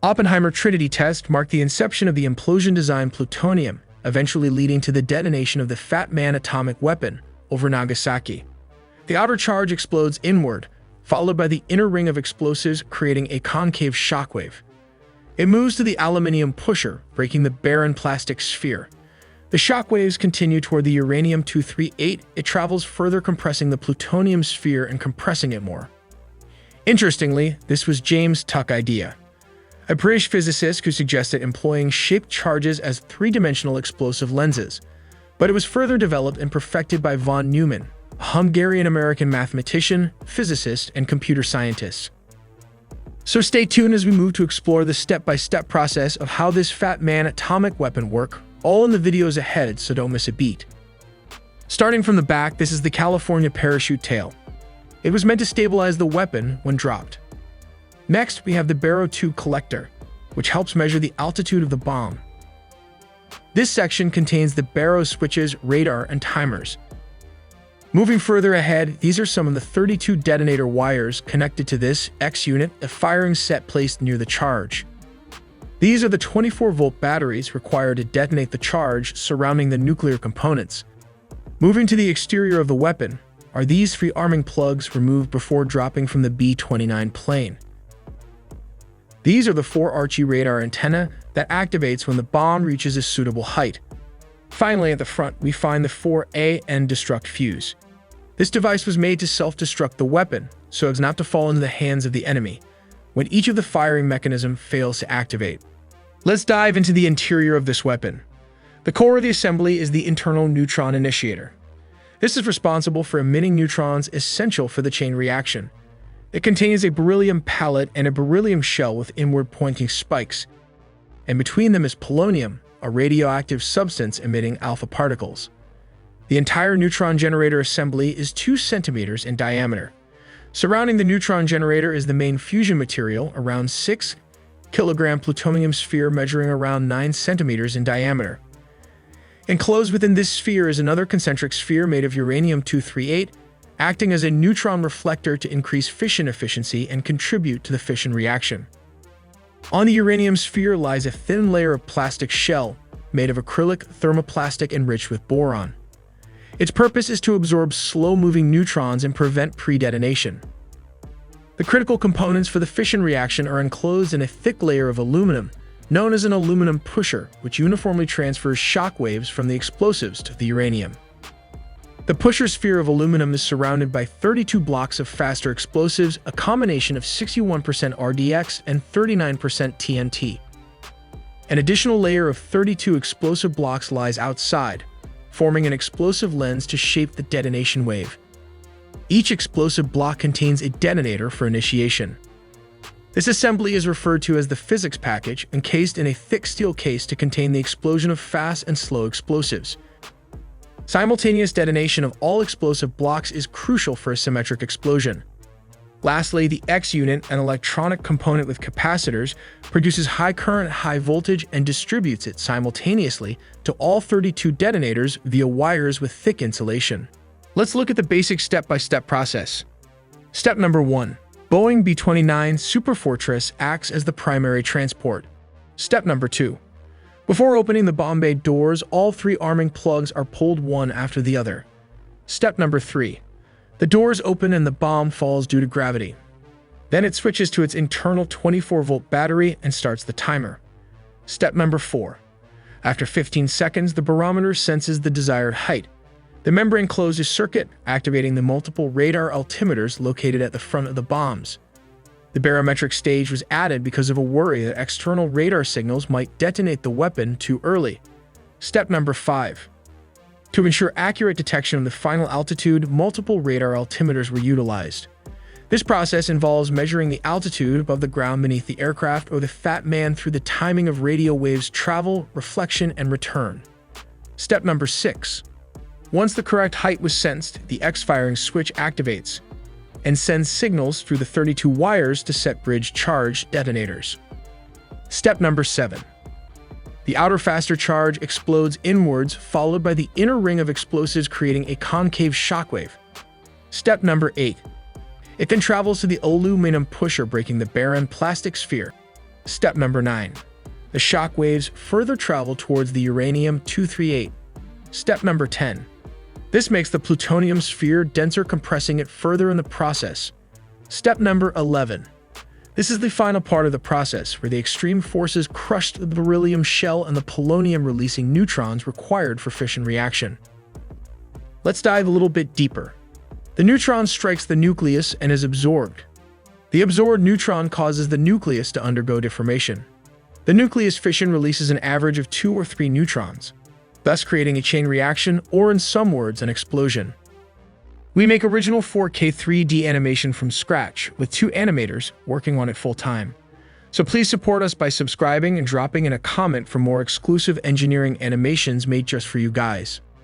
Oppenheimer Trinity Test marked the inception of the implosion-design plutonium, eventually leading to the detonation of the Fat Man atomic weapon over Nagasaki. The outer charge explodes inward, followed by the inner ring of explosives, creating a concave shockwave. It moves to the aluminium pusher, breaking the barren plastic sphere. The shockwaves continue toward the uranium-238. It travels further, compressing the plutonium sphere and compressing it more. Interestingly, this was James Tuck's idea, a British physicist who suggested employing shaped charges as three-dimensional explosive lenses, but it was further developed and perfected by von Neumann, a Hungarian-American mathematician, physicist, and computer scientist. So stay tuned as we move to explore the step-by-step process of how this Fat Man atomic weapon works, all in the videos ahead, so don't miss a beat. Starting from the back, this is the California parachute tail. It was meant to stabilize the weapon when dropped. Next, we have the barren-2 collector, which helps measure the altitude of the bomb. This section contains the barren switches, radar, and timers. Moving further ahead, these are some of the 32 detonator wires connected to this X unit, a firing set placed near the charge. These are the 24-volt batteries required to detonate the charge surrounding the nuclear components. Moving to the exterior of the weapon are these three arming plugs removed before dropping from the B-29 plane. These are the 4 Archie radar antenna that activates when the bomb reaches a suitable height. Finally, at the front, we find the 4A-N destruct fuse. This device was made to self-destruct the weapon, so as not to fall into the hands of the enemy when each of the firing mechanism fails to activate. Let's dive into the interior of this weapon. The core of the assembly is the internal neutron initiator. This is responsible for emitting neutrons essential for the chain reaction. It contains a beryllium pellet and a beryllium shell with inward-pointing spikes, and between them is polonium, a radioactive substance emitting alpha particles. The entire neutron generator assembly is 2 centimeters in diameter. Surrounding the neutron generator is the main fusion material, around 6 kilogram plutonium sphere measuring around 9 centimeters in diameter. Enclosed within this sphere is another concentric sphere made of uranium-238, acting as a neutron reflector to increase fission efficiency and contribute to the fission reaction. On the uranium sphere lies a thin layer of plastic shell made of acrylic thermoplastic enriched with boron. Its purpose is to absorb slow-moving neutrons and prevent pre-detonation. The critical components for the fission reaction are enclosed in a thick layer of aluminum, known as an aluminum pusher, which uniformly transfers shockwaves from the explosives to the uranium. The pusher sphere of aluminum is surrounded by 32 blocks of faster explosives, a combination of 61% RDX and 39% TNT. An additional layer of 32 explosive blocks lies outside, forming an explosive lens to shape the detonation wave. Each explosive block contains a detonator for initiation. This assembly is referred to as the physics package, encased in a thick steel case to contain the explosion of fast and slow explosives. Simultaneous detonation of all explosive blocks is crucial for a symmetric explosion. Lastly, the X unit, an electronic component with capacitors, produces high current, high voltage, and distributes it simultaneously to all 32 detonators via wires with thick insulation. Let's look at the basic step-by-step process. Step number 1. Boeing B-29 Superfortress acts as the primary transport. Step number 2. Before opening the bomb bay doors, all 3 arming plugs are pulled one after the other. Step number 3. The doors open and the bomb falls due to gravity. Then it switches to its internal 24-volt battery and starts the timer. Step number 4. After 15 seconds, the barometer senses the desired height. The membrane closes circuit, activating the multiple radar altimeters located at the front of the bombs. The barometric stage was added because of a worry that external radar signals might detonate the weapon too early. Step number 5. To ensure accurate detection of the final altitude, multiple radar altimeters were utilized. This process involves measuring the altitude above the ground beneath the aircraft or the Fat Man through the timing of radio waves' travel, reflection, and return. Step number 6. Once the correct height was sensed, the X-firing switch activates and sends signals through the 32 wires to set bridge charge detonators. Step number 7. The outer faster charge explodes inwards, followed by the inner ring of explosives, creating a concave shockwave. Step number 8. It then travels to the aluminum pusher, breaking the barren plastic sphere. Step number 9. The shockwaves further travel towards the uranium-238. Step number 10. This makes the plutonium sphere denser, compressing it further in the process. Step number 11. This is the final part of the process, where the extreme forces crushed the beryllium shell and the polonium, releasing neutrons required for fission reaction. Let's dive a little bit deeper. The neutron strikes the nucleus and is absorbed. The absorbed neutron causes the nucleus to undergo deformation. The nucleus fission releases an average of 2 or 3 neutrons, thus creating a chain reaction, or in some words, an explosion. We make original 4K 3D animation from scratch, with 2 animators working on it full-time. So please support us by subscribing and dropping in a comment for more exclusive engineering animations made just for you guys.